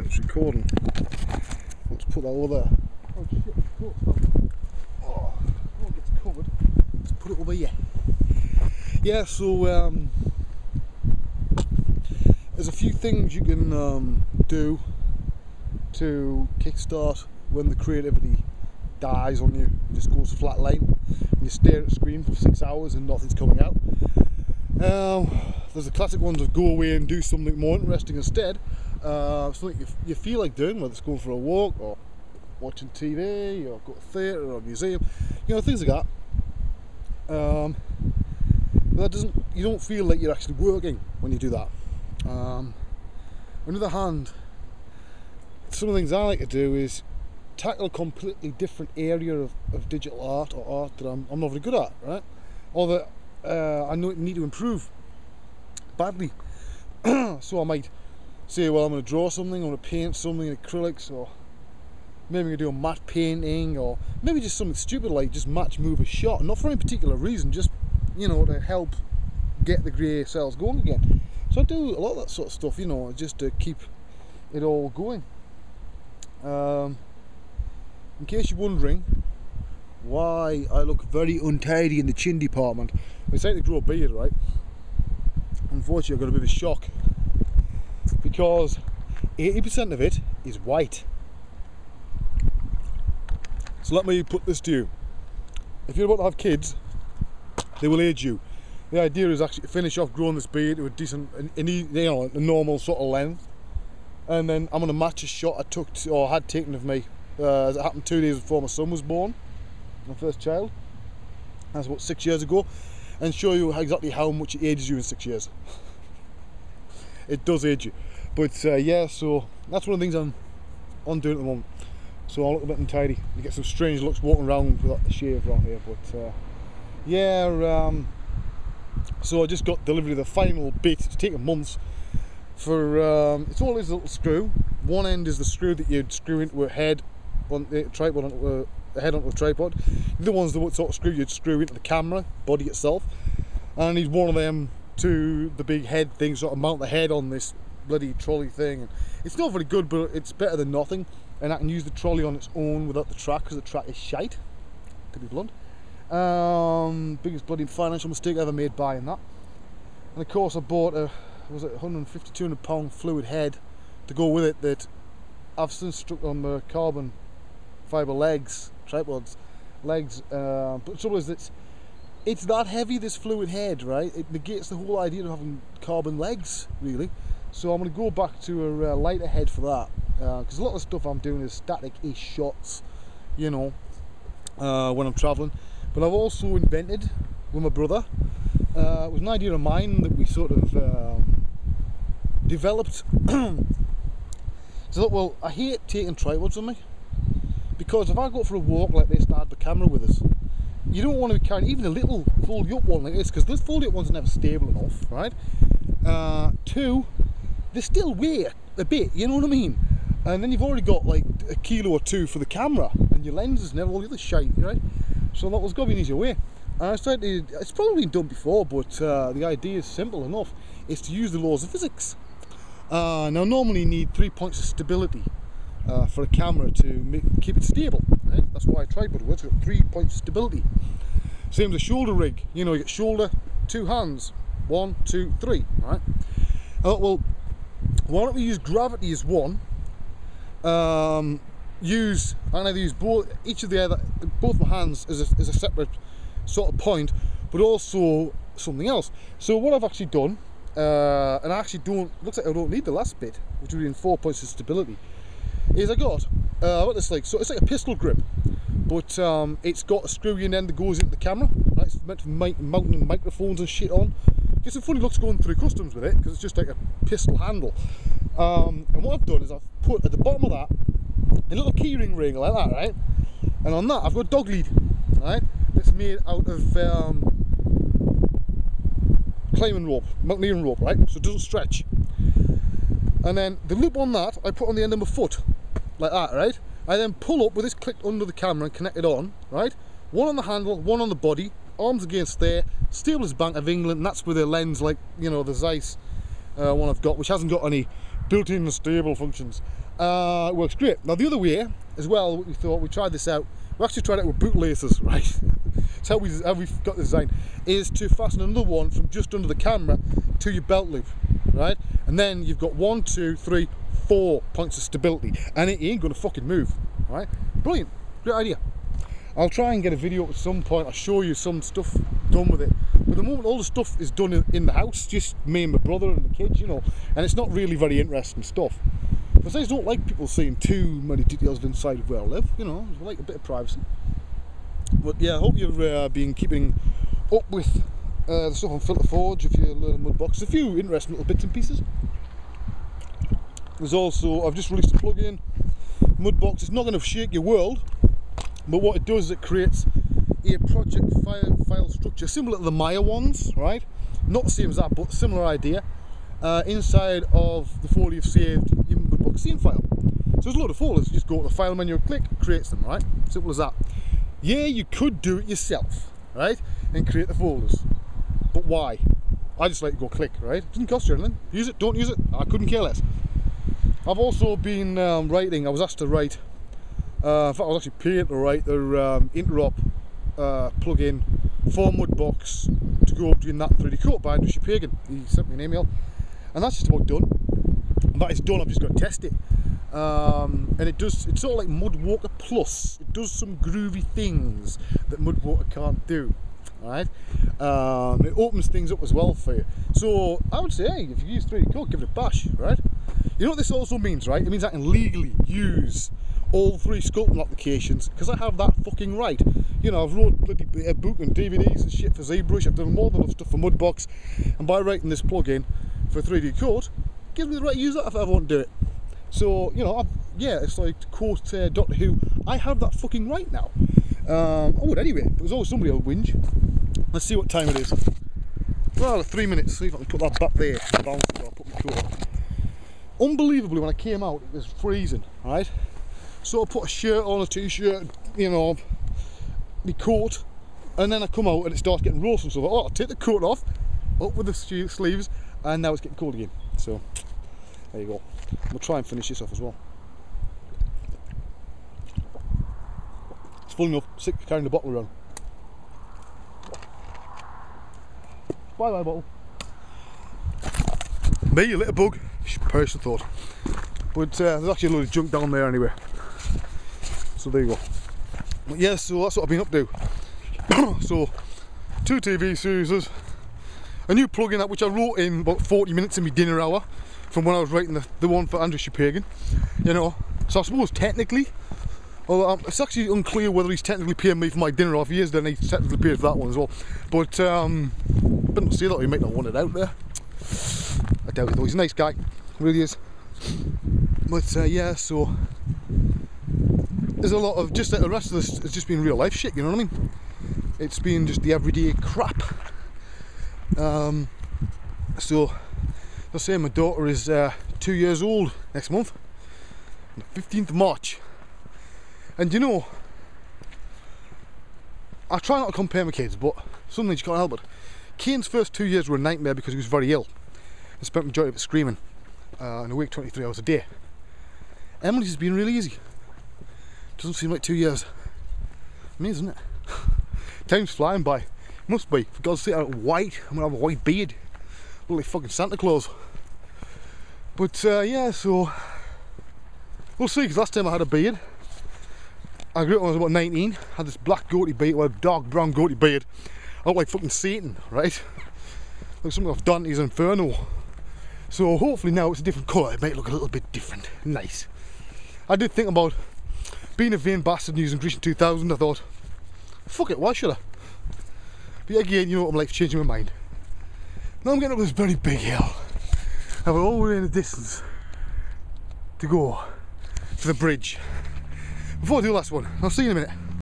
it's recording. Let's put that over there. Oh shit, the coat's down. Oh, it gets covered. Let's put it over here. Yeah, so there's a few things you can do to kickstart when the creativity dies on you, just goes flatline. You stare at the screen for 6 hours and nothing's coming out. There's the classic ones of go away and do something more interesting instead. Something you feel like doing, whether it's going for a walk or watching TV or go to theatre or a museum, you know, things like that. But you don't feel like you're actually working when you do that. On the other hand, some of the things I like to do is tackle a completely different area of digital art or art that I'm not very good at, right? Or that I know need to improve badly. So I might say, well, I'm going to draw something, I'm going to paint something in acrylics, or maybe I'm going to do a matte painting, or maybe just something stupid like just match move a shot, not for any particular reason, just, you know, to help get the grey cells going again. So I do a lot of that sort of stuff, you know, just to keep it all going. In case you're wondering why I look very untidy in the chin department, I decided to grow a beard, right? Unfortunately, I got a bit of a shock because 80% of it is white. So let me put this to you: if you're about to have kids, they will age you. The idea is actually to finish off growing this beard to a decent, a normal sort of length, and then I'm going to match a shot I took or had taken of me. As it happened 2 days before my son was born, my first child. That's about 6 years ago, and show you exactly how much it ages you in 6 years. It does age you, but yeah. So that's one of the things I'm on doing at the moment. So I look a bit untidy. You get some strange looks walking around without the shave around here, but yeah. So I just got delivery of the final bit. It's taken months. For it's all this little screw. One end is the screw that you'd screw into a head on the tripod, onto a head onto a tripod. The other one's the sort of screw you'd screw into the camera body itself. And I need one of them to the big head thing, sort of mount the head on this bloody trolley thing. And it's not very good, but it's better than nothing. And I can use the trolley on its own without the track, because the track is shite, to be blunt. Biggest bloody financial mistake I ever made buying that. And of course I bought a, was it 150, 200 pound fluid head to go with it that I've since stuck on the carbon fibre legs, tripods legs, but the trouble is that it's that heavy, this fluid head, right? It negates the whole idea of having carbon legs, really. So I'm going to go back to a lighter head for that, because a lot of the stuff I'm doing is static-ish shots, you know, when I'm travelling. But I've also invented with my brother, it was an idea of mine that we sort of developed. So, well, I hate taking tripods with me, because if I go for a walk like this and I had the camera with us, you don't want to be carrying even a little fold up one like this, because those fold up ones are never stable enough, right? Two, they still weigh a bit, you know what I mean? And then you've already got like a kilo or two for the camera, and your lenses and all the other shite, right? So that was got to be an easier way. And I started, it's probably been done before, but the idea is simple enough. It's to use the laws of physics. Now normally you need 3 points of stability for a camera to keep it stable, right? That's why a tripod works. It's got 3 points of stability. Same as a shoulder rig, you know, you get shoulder, 2 hands, 1, 2, 3, right? I thought, well, why don't we use gravity as one? I'm going to use both my hands as a separate sort of point, but also something else. So what I've actually done, and I actually looks like I don't need the last bit, which would be in 4 points of stability, is I got this, like, so it's like a pistol grip, but it's got a screw in end that goes into the camera, right? It's meant for mounting microphones and shit on. Gets some funny looks going through customs with it, because it's just like a pistol handle. And what I've done is I've put at the bottom of that a little keyring ring like that, right? And on that I've got a dog lead, right? That's made out of climbing rope, mountaineering rope, right? So it doesn't stretch. And then the loop on that I put on the end of my foot, like that, right? I then pull up with this clicked under the camera and connect it on, right? One on the handle, one on the body, arms against there, stable as Bank of England, and that's with a lens like, you know, the Zeiss one I've got, which hasn't got any built-in stable functions. It works great. Now the other way as well, we thought, we tried this out, we actually tried it with boot laces, right? It's how we've got the design, is to fasten another one from just under the camera to your belt loop, right? And then you've got 1, 2, 3, 4 points of stability, and it ain't gonna fucking move, right? Brilliant, great idea. I'll try and get a video at some point. I'll show you some stuff done with it. But at the moment, all the stuff is done in the house, just me and my brother and the kids, you know, and it's not really very interesting stuff. Because I just don't like people seeing too many details of inside of where I live, you know, I like a bit of privacy. But yeah, I hope you've been keeping up with the stuff on Filter Forge if you're learning Mudbox. A few interesting little bits and pieces. There's also, I've just released a plugin, Mudbox. It's not going to shake your world, but what it does is it creates a project file structure similar to the Maya ones, right? Not the same as that, but similar idea. Inside of the folder you've saved your Mudbox scene file. So there's a load of folders. You just go to the file menu, click, creates them, right? Simple as that. Yeah, you could do it yourself, right? And create the folders. But why? I just like to go click, right? It doesn't cost you anything. Use it, don't use it, I couldn't care less. I've also been writing, I was asked to write, in fact I was actually paid to write the interop plugin for Mudbox to go between that and 3D Coat by Andrew Pagan. He sent me an email, and that's just about done. And that is done, I've just got to test it. And it's sort of like Mudwalker Plus. It does some groovy things that Mudwalker can't do, right? It opens things up as well for you. So I would say, hey, if you use 3D Coat, give it a bash, right? You know what this also means, right? It means I can legally use all 3 sculpting applications because I have that fucking right. You know, I've wrote bloody book and DVDs and shit for ZBrush. I've done more than enough stuff for Mudbox, and by writing this plugin for 3D Coat, it gives me the right to use that if I ever want to do it. So, you know, yeah, it's like to quote Doctor Who, I have that fucking right now. I would anyway, but there's always somebody who'll whinge. Let's see what time it is. Well, 3 minutes, see if I can put that back there. Balance it, I'll put my coat on. Unbelievably, when I came out, it was freezing, right? So I put a shirt on, a t-shirt, you know, my coat, and then I come out and it starts getting roasting. So I thought, oh, I'll take the coat off, up with the sleeves, and now it's getting cold again. So, there you go. We'll try and finish this off as well. It's full enough, sick of carrying the bottle around. Bye bye bottle. Me, a little bug, personal thought. But there's actually a load of junk down there anyway. So there you go. But yeah, so that's what I've been up to. So, 2 TV series, a new plugin that which I wrote in about 40 minutes in my dinner hour from when I was writing the one for Andrew Pagan, you know. So I suppose technically, although it's actually unclear whether he's technically paying me for my dinner off. He is, then he's technically paid for that one as well. But I didn't see that, he might not want it out there. I doubt it though, he's a nice guy, really is. But yeah, so there's a lot of, just like the rest of this, it's just been real life shit, you know what I mean? It's been just the everyday crap. So I'll say my daughter is 2 years old next month, on the 15th of March. And you know, I try not to compare my kids, but some things you can't help it. Kane's first 2 years were a nightmare because he was very ill and spent the majority of it screaming, and awake 23 hours a day. Emily's has been really easy. Doesn't seem like 2 years. Amazing, isn't it? Time's flying by. Must be. For God's sake, I'm white. I'm gonna have a white beard. Look like fucking Santa Claus. But yeah, so we'll see. Because last time I had a beard, I grew up when I was about 19. Had this black goatee beard, well, dark brown goatee beard. I look like fucking Satan, right? Like something off Dante's Inferno. So hopefully now it's a different colour. It might look a little bit different. Nice. I did think about being a vain bastard and using Grecian 2000. I thought, fuck it, why should I? But again, you know what I'm like, changing my mind. Now I'm getting up this very big hill. I've got all the way in the distance to go to the bridge. Before I do the last one, I'll see you in a minute.